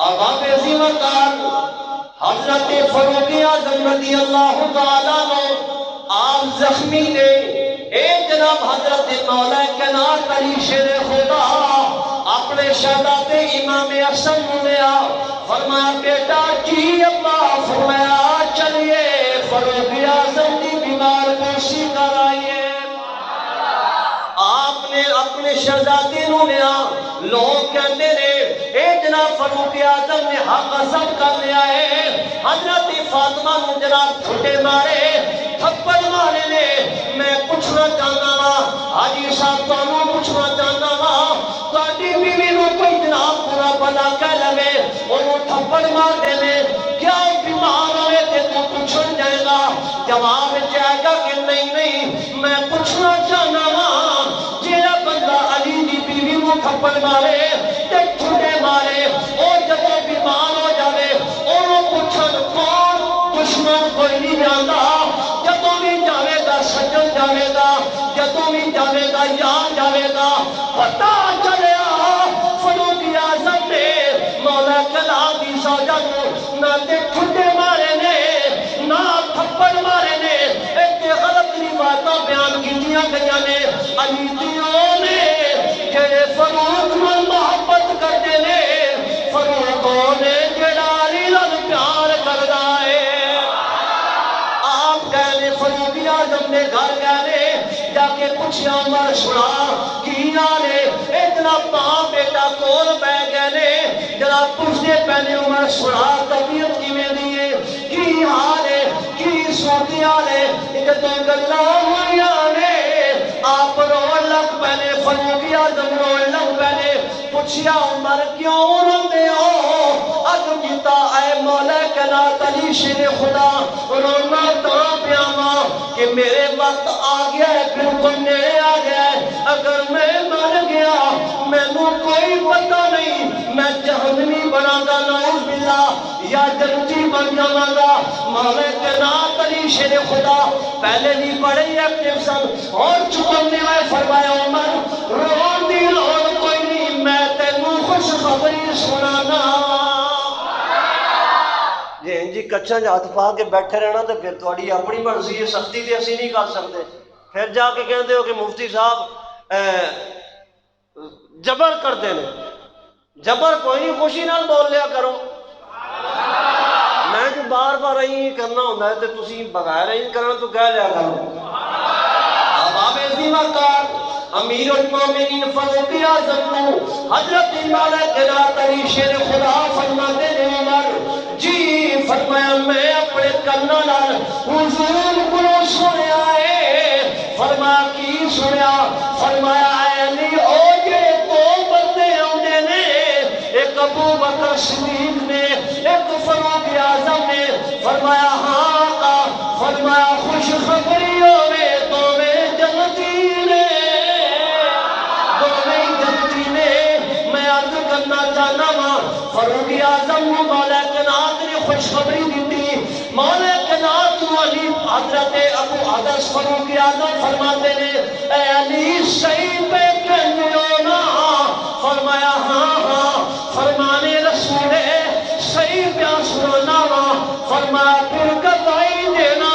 عذاب عظیم کار حضرت فاروق اعظم رضی اللہ تعالیٰ عنہ آپ زخمی نے اے جناب حضرت مولا کائنات علی شیر خدا اپنے شہزاد امام حسن نے فرمایا بیٹا جی ابا، فرمایا چلیے فاروق اعظم کی بیمار پوشی کرائیے۔ آپ نے اپنے شہزادے نو لیا، لوگ کہتے نے اے جناب فاروق اعظم نے حق عزم کر لیا ہے۔ حضرت فاطمہ نو جناب ٹھٹے مارے، تھپڑ مارے نے۔ میں پوچھنا چاہنا وا حاجی صاحب، تانوں پوچھنا چاہنا وا تہاڈی بیوی نو کوئی جناب پورا پتا کہہ لگے اونوں تھپڑ مار دے نے، کیا بیمار ہوئے تے تو پوچھن جائے گا؟ جواب جائے گا کہ نہیں نہیں، میں پوچھنا چاہنا وا جیڑا بندہ علی دی بیوی نو تھپڑ مارے تے ٹھٹے مارے او جدوں بیمار ہو جاوے اونوں پوچھن کون؟ دشمن کوئی نہیں جاندا، جدوں بھی جاوے گا سجن جاوے گا، جدوں بھی جاوے گا یار جاوے گا۔ پتہ چلیا فاروق اعظم نے مولا کلام دی سوجا نو نہ تے ٹھٹے مارے نے نہ تھپڑ مارے نے۔ ایک غلط روایتاں بیان کیتیاں گئیاں نے علی دیوں نے جڑے فاروق نال محبت کرتے نے، فاروق نے جڑا علی نال پیار کردا ہے۔ آپ کہنے فاروق اعظم نے گھر گئے جا کے پوچھیا عمر سنا کی حال ہے؟ اتنا ماں بیٹا کول بہ گئے جناب پوچھتے پہلے عمر سنا طبیعت کیویں دی ہے، کی حال ہے، کی صورتحال ہے؟ جدوں گلاں ہوئیاں نے آپ رون لگ پہلے، فاروق اعظم رون لگ پہلے۔ پوچھیا عمر کیوں روندے ہو؟ عرض کیتا اے مولا کائنات علی شیر خدا رونا تاں پیا واں کہ میرے وقت آ گیا ہے، بالکل نیڑے آ گیا ہے۔ اگر میں مر گیا مینوں کوئی پتہ نہیں میں جہنمی بنا گا نعوذ باللہ یا جنتی بن جاواں گا۔ مولا کائنات علی شیر خدا پہلے بھی بڑے ایکٹیو سن اور چکنے میں فرمایا عمر رون دی لوڑ کوئی نہیں، میں تینوں خوشخبری سنانا۔ جی کچھا ہاتھ پا کے بیٹھے رہنا تو پھر تھوڑی اپنی مرضی ہے، سختی تے اسی نہیں کر سکتے۔ پھر جا کے کہتے ہو کہ مفتی صاحب جبر کرتے ہیں۔ جبر کوئی نہیں، خوشی نال بول لیا کرو۔ میں جو بار بار رہی کرنا ہوتا ہے تو تسی بغیر رہی کرنا تو کہہ لیا کرو۔ عذاب عظیم کار امیر المومنین فاروق اعظم نو حضرت مولا کائنات علی شیر خدا فرماتے نے عمر جی، فرمایا میں اپنے کنا نال حضور کو سنیا ہے۔ فرمایا کی سنیا؟ فرمایا اے علی او جے دو بندے آندے نے، ایک ابو بکر صدیق نے ایک فاروق اعظم نے۔ فرمایا ہاں آقا، فرمایا خوشخبری ہوے دوویں جنتی نے، دوویں جنتی نے۔ میں عرض کرنا چاہنا وا فاروق اعظم کو مولا کائنات نے خوشخبری دیتی، مولا کائنات کو علی حضرت ابو حدث فاروق اعظم فرماتے نے اے علی صحیح پہ کہنے ہو نا؟ فرمایا ہاں ہاں، فرمانے رسول صحیح پہ سنانا وا۔ فرمایا پھر گواہی دینا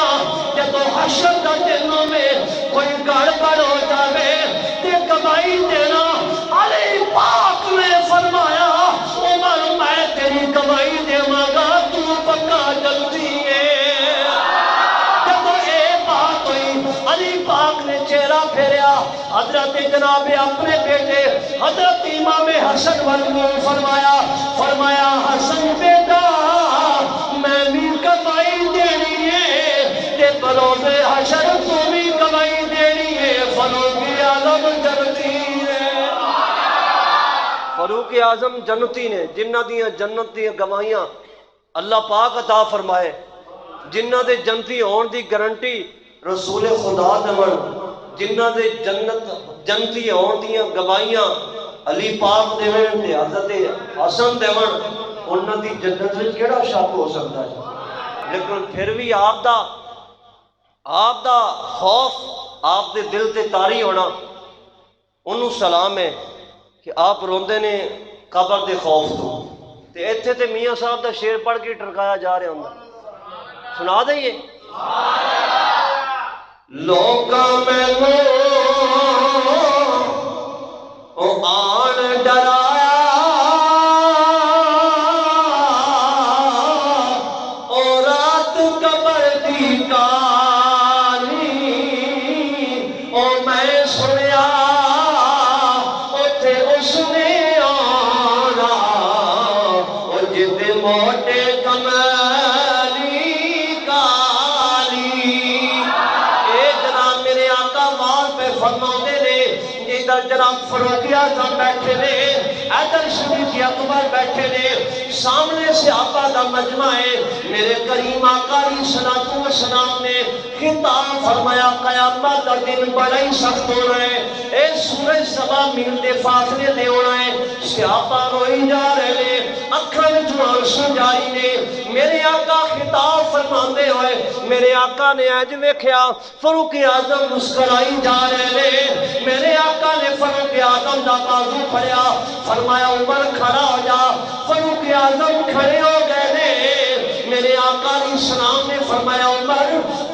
جدو حشر کا دنوں میں کوئی گڑبڑ ہو جاوے تے گواہی دینا۔ علی پاک نے فرمایا عمر میں تیری گواہی دیواں گا، تو پکا جلدی ہے۔ جب اے بات ہوئی علی پاک نے چہرہ پھیریا، حضرت جناب اپنے بیٹے حضرت امام حسن والوں فرمایا، فرمایا حسن بیٹا میں بھی گواہی دینی ہے تے بروز حشر تو بھی گواہی دینی ہے۔ فاروق اعظم جنتی ہے، فاروق اعظم جنتی نے، جنہ دیاں جنت دیاں گواہیاں اللہ پاک عطا فرمائے، جنہ دے جنتی ہون دی گارنٹی رسول خدا دون، جنہ دے جنتی ہون دیاں گواہیاں علی پاک دیون تے حضرت حسن دیون، انہاں دی جنت وچ کیڑا شک ہو سکتا ہے؟ لیکن پھر بھی آپ دا خوف آپ دے دل تے طاری ہونا انہوں سلام ہے کہ آپ روندے نے قبر دے خوف تو، تے ایتھے تے میاں صاحب دا شعر پڑھ کے ٹرکایا جا رہا ہوندا. سنا دئیے. لوکاں مینوں او آن ڈرایا او رات قبر دی کالی او میں سنیا اوتھے اس نے آنا او جد موٹے کمالی کالی. اے جناب میرے آقا مال پہ فرماندے نے ادھر جناب فاروق اعظم بیٹھے نے ادھر صدیق اکبر بیٹھے نے سامنے سے آقا دا مجمع ہے. میرے کریم آقا علیہ الصلوۃ والسلام نے خطاب فرمایا قیامت دا دن بڑا ہی سخت ہونا ہے. اے سورج سوا میل دے فاصلے تے ہونا ہے. صحابہ روئی جا رہے نے اکھاں وچ آنسو جاری نے. میرے آقا خطاب فرماندے ہوئے میرے آقا نے اج ویکھیا فاروق اعظم مسکرائی جا رہے نے. میرے آقا نے فاروق اعظم دا بازو پھڑیا فرمایا عمر کھڑا ہو جا. فاروق اعظم کھڑے ہو گئے نے. میرے آقا علیہ السلام نے فرمایا عمر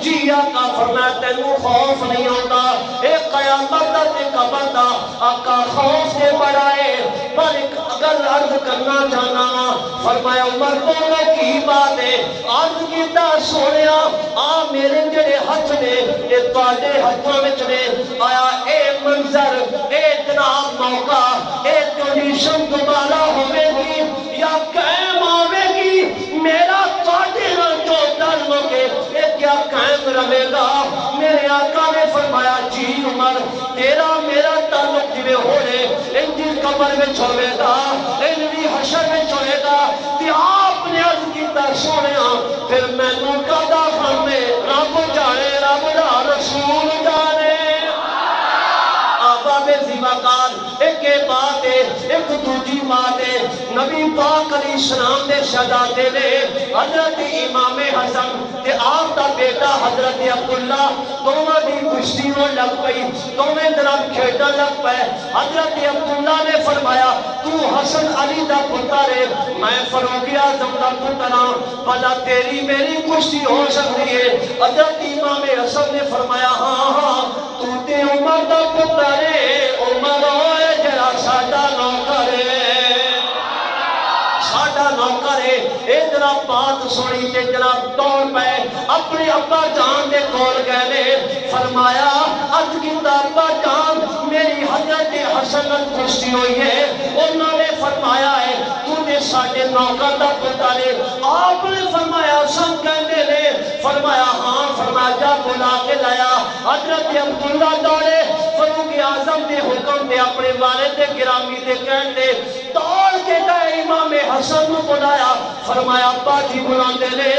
جی آقا فرمایا تینوں خوف نہیں ہوتا اے قیامت دا تے قبر دا. آقا خوف سے بڑا ہے پر ایک اگر عرض کرنا چاہنا فرمایا عمر بولو کی بات ہے. عرض کیتا سونیا آ میرے جڑے ہاتھ نے یہ تواڈے ہاتھاں وچ نے آیا اے منظر اے جناب موقع اے کنڈیشن دوبارہ ہوے گی یا قائم ہوے گی میرا تواڈے نال جو تعلق ہے یہ کیا قائم رہے گا. میرے آقا نے فرمایا جی عمر تیرا میرا تعلق جویں ہونے انجی قبر وچ ہوے گا انجی حشر وچ ہوے گا. تے آپ نے عرض کیتا سونیا پھر مینوں کدا فرمے رب جانے رب دا رسول جانے. آبا بے زیباکار ایک بات ہے ایک دوجی بات ہے. نبی پاک علیہ السلام دے شہزادے نے حضرت امام حسن تے آپ دا بیٹا حضرت عبداللہ دونوں دی کشتی ہون لگ پئی دونوں جناب کھیڈن لگ پئے. حضرت عبداللہ نے فرمایا تو حسن علی دا پتر ہے میں فاروق اعظم دا پتر ہاں بھلا تیری میری کشتی ہو سکتی ہے. حضرت امام حسن نے فرمایا ہاں ہاں تو تے عمر دا پتر ہے عمر ہوئے جڑا ساڈا نوکر ہے ساڈا نوکر ہے. اے جناب بات سنی تے جناب دوڑ پے اپنے ابا جان دے کول گئے نے فرمایا عرض کیتا ابا جان میری حضرت حسن کشتی ہوئی ہے. انہوں نے فرمایا ہے تو نے ساڈے نوکر دا پتر ہے. آپ نے فرمایا سب کہندے نے فرمایا ہاں فرمایا جا بلا کے لایا. حضرت عبداللہ دوڑے فاروق اعظم دے حکم دے اپنے والد دے گرامی دے کہندے دوڑ کے گئے امام حسن نو بلایا فرمایا ابا جی بلاندے نے.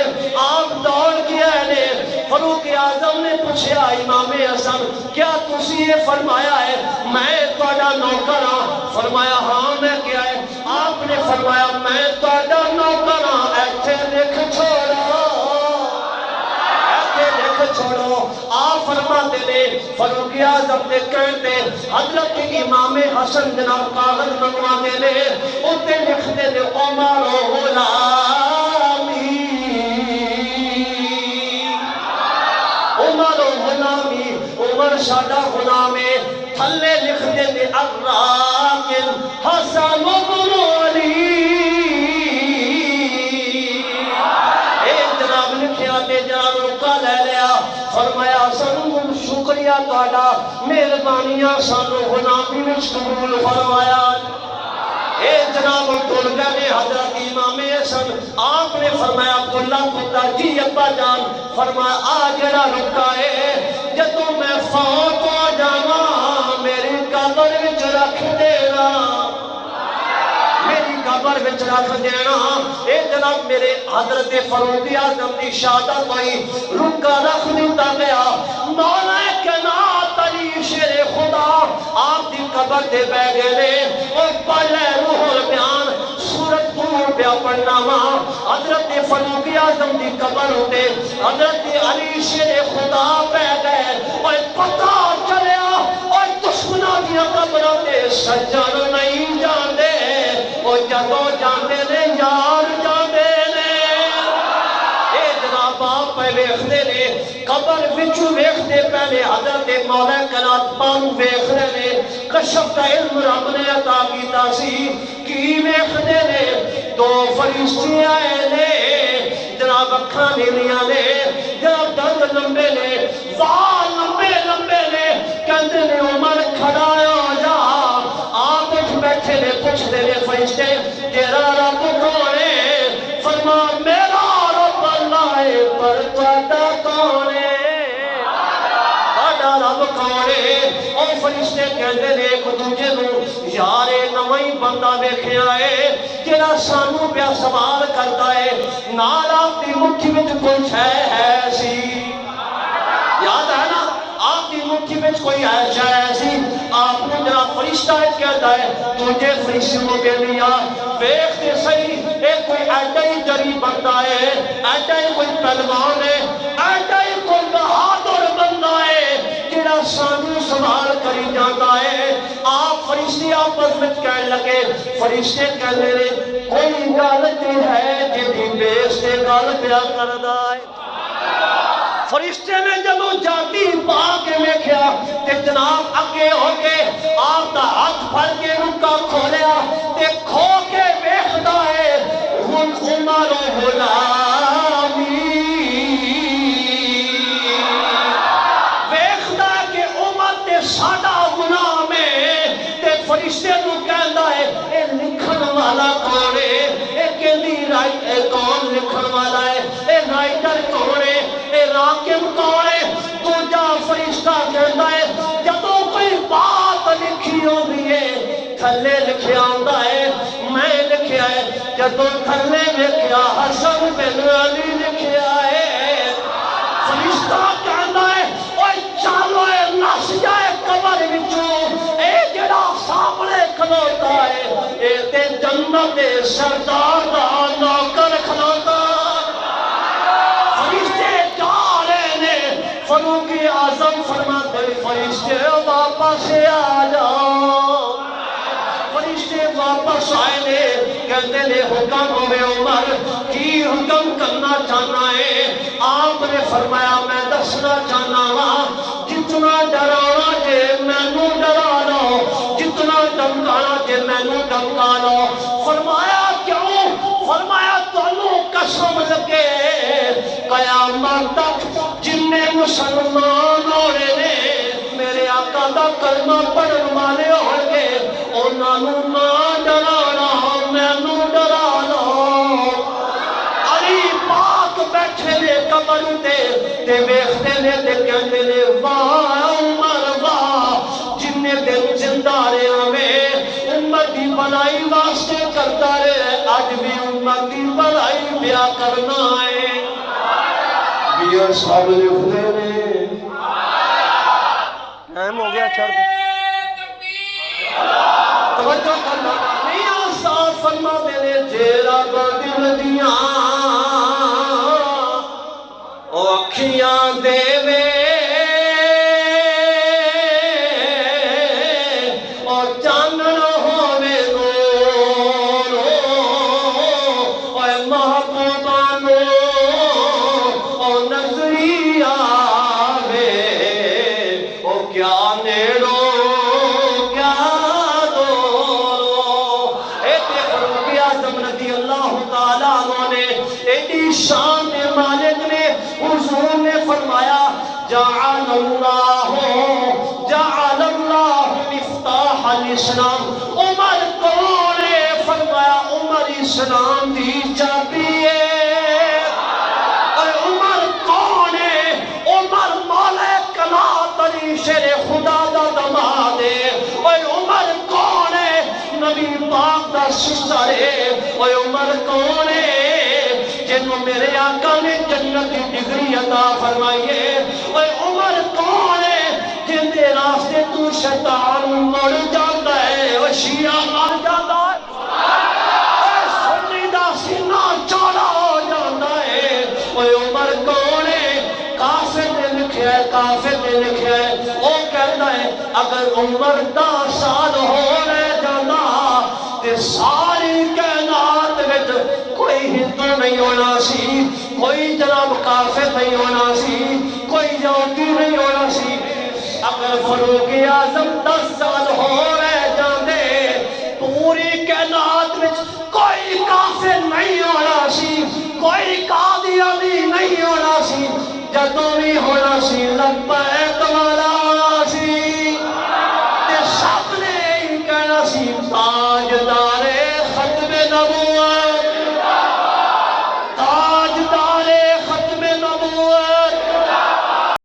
آپ دوڑ کے آئے نے. فاروق اعظم نے پوچھا امام حسن کیا تسی یہ فرمایا ہے میں تہاڈا نوکر ہاں. فرمایا ہاں میں کیا ہے. آپ نے فرمایا میں تہاڈا نوکر ہاں ایتھے لکھ چھوڑو ایتھے لکھ چھوڑو. آپ فرماتے نے فاروق اعظم نے کہتے حضرت امام حسن جناب کاغذ منگواتے نے اتے لکھتے نے عمر غلامی عمر غلامی عمر ساڈا غلام ہے. تھلے لکھتے نے الراکن حسن بن علی. اے جناب لکھیا تے جناب رکا لے لیا فرمایا حسن شکریہ تہاڈا مہربانیاں سانو غلامی وچ قبول فرمایا. اے جناب ٹر گئے حضرت امام حسن. آپ نے فرمایا عبداللہ پتر جی ابا جان فرمایا آ جڑا رکا ہے جدوں میں فوت ہو جاواں میری قبر وچ رکھ دینا میری قبر وچ رکھ دینا. اے جناب میرے حضرت فاروق اعظم دی شہادت ہوئی رکا رکھ دیتا گیا. مولا کائنات علی شیر خدا آپ دی قبر دے بہ گئے نے اور پہلے روح البیان سورت پور پہ پڑھنا ماں حضرت فاروق اعظم دی قبر ہوتے حضرت علی شیر خدا بہ گئے اور پتہ چلیا اور دشمنوں دیا قبروں دے سجن نہیں جاندے اور جدوں جاندے نے یا قبر وچوں ویکھدے پہلے حضرت مولا کائنات پاک ویکھ رہے نے کشف کا علم رب نے عطا کیتا سی کی ویکھدے نے دو فرشتے آئے نے جناب اکھاں نیلیاں نے جناب دند لمبے نے وال لمبے لمبے نے کہندے نے عمر کھڑا ہو جا آپ اٹھ بیٹھے نے پوچھدے نے فرشتے تیرا رب کون ہے فرما میرا رب اللہ ہے پر تہاڈا کون ہے تہاڈا رب کون ہے او فرشتے کہندے نے ایک دوجے نوں یار اے نواں ہی بندہ ویکھیا ہے جڑا سانوں پیا سوال کردا ہے نال آپ دی مٹھی وچ کوئی شے ہے سی یاد ہے نا آپ کی مٹھی میں کوئی ایسا ایسی آپ نے جناب فرشتہ کہتا ہے تجھے فرشتے کو کہہ لیا ویکھتے صحیح ایک کوئی ایڈا ہی جری بندہ ہے ایڈا ہی کوئی پہلوان ہے ایڈا ہی کوئی بہادر بندہ ہے جڑا سانو سوال کری جاتا ہے آپ فرشتے آپس میں کہنے لگے فرشتے کہنے لے کوئی غلطی ہے جی بیس سے گل پیا کردا ہے فرشتے نے جدو جاتی پا کے ویکھیا تے جناب اگے ہو کے آپ دا ہاتھ پھڑ کے رکا کھولیا تے کھو کے ویکھدا ہے ہن عمر غلامی ویکھدا کہ عمر تے ساڈا غلام ہے تے فرشتے نوں کہندا ہے اے لکھن والا کون ہے اے کیندی رائٹ کون لکھن والا ہے اے رائٹر کون ہے راکم کون ہے دوجا فرشتہ کہتا ہے جدوں کوئی بات لکھی ہوندی ہے تھلے لکھیا ہوندا ہے میں لکھیا ہے جدوں تھلے ویکھیا حسن بن علی لکھیا ہے فرشتہ کہتا ہے اوے چل اوے نس جائے قبر وچوں اے جڑا سامنے کھلوتا ہے اے تے جنت دے سردار دا نوکر کھلوتا فاروق اعظم فرماتے فرشتے واپس آ جاؤ فرشتے واپس آئے نے کہتے نے حکم ہوئے عمر کی حکم کرنا چاہنا ہے آپ نے فرمایا میں دسنا چاہنا ہاں جتنا ڈرانا جے مینوں ڈرا لو جتنا دمکانا جے مینوں دمکا لو فرمایا کیوں فرمایا تانوں قسم لگے قیامت تک جننے مسلمان ہونے نے میرے آقا دا کلمہ پڑھن والے ہوں گے انہاں نوں نہ ڈرانا مینوں ڈرا لو علی پاک بیٹھے نے قبر تے ویکھدے نے تے کہندے نے واہ عمر واہ جننے دن زندہ رہیا میں امت دی بھلائی واسطے کرتا رہے اج بھی امت دی بھلائی پیا کرنا ہے بیار صاحب لکھتے نے ٹائم ہو گیا چھڑ توجہ کرنا میاں صاحب فرما دے جیرا دل دیاں او اکھیاں دے وے اور چانن ہووے نور اوے محبوباں نو او نظری آوے او کیا نیڑو کیا دورو اے تے فاروق اعظم رضی اللہ تعالیٰ عنہ نے ایڈی شان دے مالک نے حضور نے فرمایا جعل اللہ مفتاح الاسلام عمر کون ہے فرمایا عمر اسلام دی چابی ہے اور عمر کون ہے عمر مولا کائنات علی شیر خدا دا دماد ہے اور عمر کون ہے نبی پاک دا سسر ہے اور عمر کون ہے جنہوں میرے آقا نے جنت کی ڈگری عطا فرمائی ہے اور عمر کون ہے جن دے راستے تو شیطان مر جاتا ہے اور شیعہ مر جاتا ہے سنی دا سینہ چوڑا ہو جاتا ہے اور عمر کون ہے کافر نے لکھیا ہے کافر نے لکھیا ہے وہ کہتا ہے اگر عمر 10 سال ہو رہے جانا تے ساری کائنات وچ کوئی ہندو نہیں ہونا سی کوئی جناب کافر نہیں ہونا سی کوئی یہودی نہیں ہونا سی اگر فاروق اعظم 10 سال ہو رہ جاندے پوری کائنات وچ کوئی کافر نہیں ہونا سی کوئی قادیانی نہیں ہونا سی جدوں بھی ہونا سی لبیک والا ہونا سی تے سب نے ہی کہنا سی تاجدار